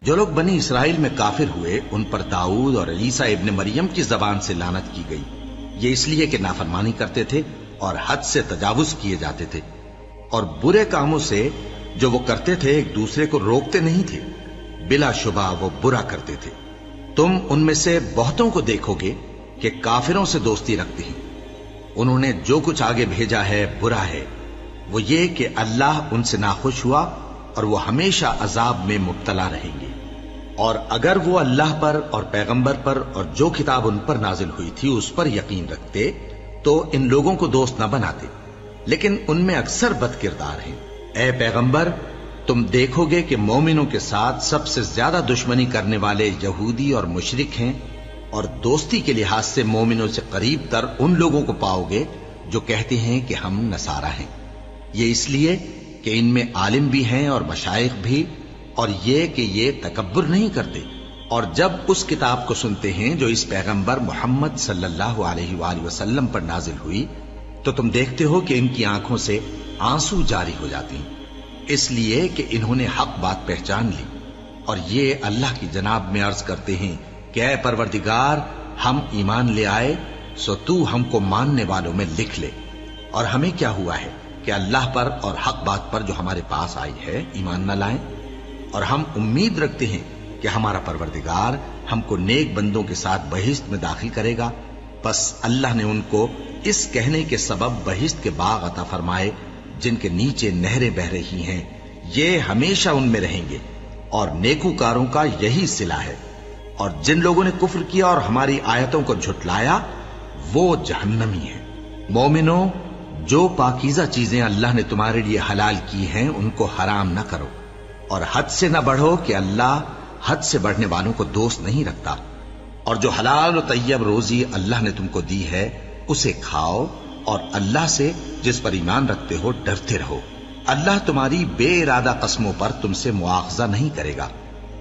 جو لوگ بنی اسرائیل میں کافر ہوئے ان پر داؤد اور عیسیٰ ابن مریم کی زبان سے لعنت کی گئی، یہ اس لیے کہ نافرمانی کرتے تھے اور حد سے تجاوز کیے جاتے تھے، اور برے کاموں سے جو وہ کرتے تھے ایک دوسرے کو روکتے نہیں تھے، بلا شبہ وہ برا کرتے تھے۔ تم ان میں سے بہتوں کو دیکھو گے کہ کافروں سے دوستی رکھتے ہیں، انہوں نے جو کچھ آگے بھیجا ہے برا ہے، وہ یہ کہ اللہ ان سے ناخوش ہوا اور وہ ہمیشہ عذاب میں مبتلا رہیں گے۔ اور اگر وہ اللہ پر اور پیغمبر پر اور جو کتاب ان پر نازل ہوئی تھی اس پر یقین رکھتے تو ان لوگوں کو دوست نہ بناتے، لیکن ان میں اکثر بد کردار ہیں۔ اے پیغمبر، تم دیکھو گے کہ مومنوں کے ساتھ سب سے زیادہ دشمنی کرنے والے یہودی اور مشرک ہیں، اور دوستی کے لحاظ سے مومنوں سے قریب تر ان لوگوں کو پاؤ گے جو کہتے ہیں کہ ہم نصارہ ہیں، یہ اس لیے کہ ان میں عالم بھی ہیں اور مشائخ بھی، اور یہ کہ یہ تکبر نہیں کرتے۔ اور جب اس کتاب کو سنتے ہیں جو اس پیغمبر محمد صلی اللہ علیہ وآلہ وسلم پر نازل ہوئی تو تم دیکھتے ہو کہ ان کی آنکھوں سے آنسو جاری ہو جاتی ہیں، اس لیے کہ انہوں نے حق بات پہچان لی، اور یہ اللہ کی جناب میں عرض کرتے ہیں کہ اے پروردگار، ہم ایمان لے آئے سو تو ہم کو ماننے والوں میں لکھ لے، اور ہمیں کیا ہوا ہے کہ اللہ پر اور حق بات پر جو ہمارے پاس آئی ہے ایمان نہ لائیں، اور ہم امید رکھتے ہیں کہ ہمارا پروردگار ہم کو نیک بندوں کے ساتھ بہشت میں داخل کرے گا۔ پس اللہ نے ان کو اس کہنے کے سبب بہشت کے باغ عطا فرمائے جن کے نیچے نہریں بہ رہی ہیں، یہ ہمیشہ ان میں رہیں گے، اور نیکوکاروں کا یہی صلہ ہے۔ اور جن لوگوں نے کفر کیا اور ہماری آیتوں کو جھٹلایا وہ جہنمی ہیں۔ مومنوں، جو پاکیزہ چیزیں اللہ نے تمہارے لیے حلال کی ہیں ان کو حرام نہ کرو، اور حد سے نہ بڑھو کہ اللہ حد سے بڑھنے والوں کو دوست نہیں رکھتا، اور جو حلال و طیب روزی اللہ نے تم کو دی ہے اسے کھاؤ، اور اللہ سے جس پر ایمان رکھتے ہو ڈرتے رہو۔ اللہ تمہاری بے ارادہ قسموں پر تم سے مواخذہ نہیں کرے گا،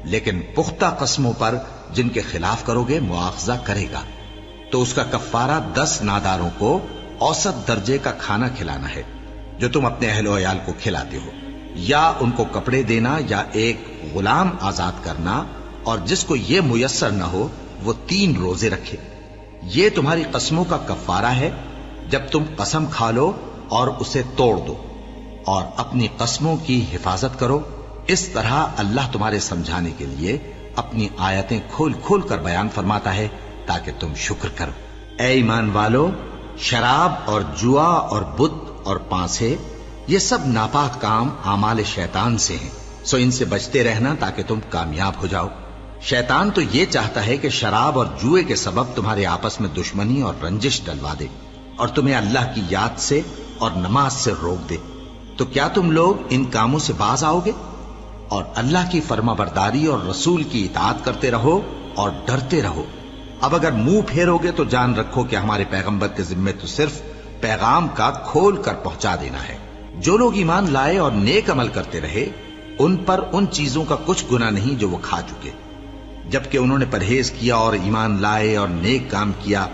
لیکن پختہ قسموں پر جن کے خلاف کرو گے مواخذہ کرے گا۔ تو اس کا کفارہ 10 ناداروں کو اوسط درجے کا کھانا کھلانا ہے جو تم اپنے اہل و عیال کو کھلاتے ہو، یا ان کو کپڑے دینا یا ایک غلام آزاد کرنا، اور جس کو یہ میسر نہ ہو وہ 3 روزے رکھے۔ یہ تمہاری قسموں کا کفارہ ہے جب تم قسم کھا لو اور اسے توڑ دو، اور اپنی قسموں کی حفاظت کرو۔ اس طرح اللہ تمہارے سمجھانے کے لیے اپنی آیتیں کھول کھول کر بیان فرماتا ہے تاکہ تم شکر کرو۔ اے ایمان والو، شراب اور جوا اور بت اور پانسے یہ سب ناپاک کام اعمال شیطان سے ہیں، سو ان سے بچتے رہنا تاکہ تم کامیاب ہو جاؤ۔ شیطان تو یہ چاہتا ہے کہ شراب اور جوئے کے سبب تمہارے آپس میں دشمنی اور رنجش ڈلوا دے، اور تمہیں اللہ کی یاد سے اور نماز سے روک دے۔ تو کیا تم لوگ ان کاموں سے باز آؤ گے؟ اور اللہ کی فرما برداری اور رسول کی اطاعت کرتے رہو اور ڈرتے رہو۔ اب اگر منہ پھیرو گے تو جان رکھو کہ ہمارے پیغمبر کے ذمے تو صرف پیغام کا کھول کر پہنچا دینا ہے۔ جو لوگ ایمان لائے اور نیک عمل کرتے رہے ان پر ان چیزوں کا کچھ گناہ نہیں جو وہ کھا چکے، جبکہ انہوں نے پرہیز کیا اور ایمان لائے اور نیک کام کیا،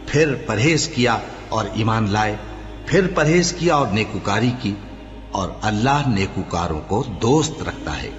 پھر پرہیز کیا اور ایمان لائے، پھر پرہیز کیا اور نیکوکاری کی، اور اللہ نیکوکاروں کو دوست رکھتا ہے۔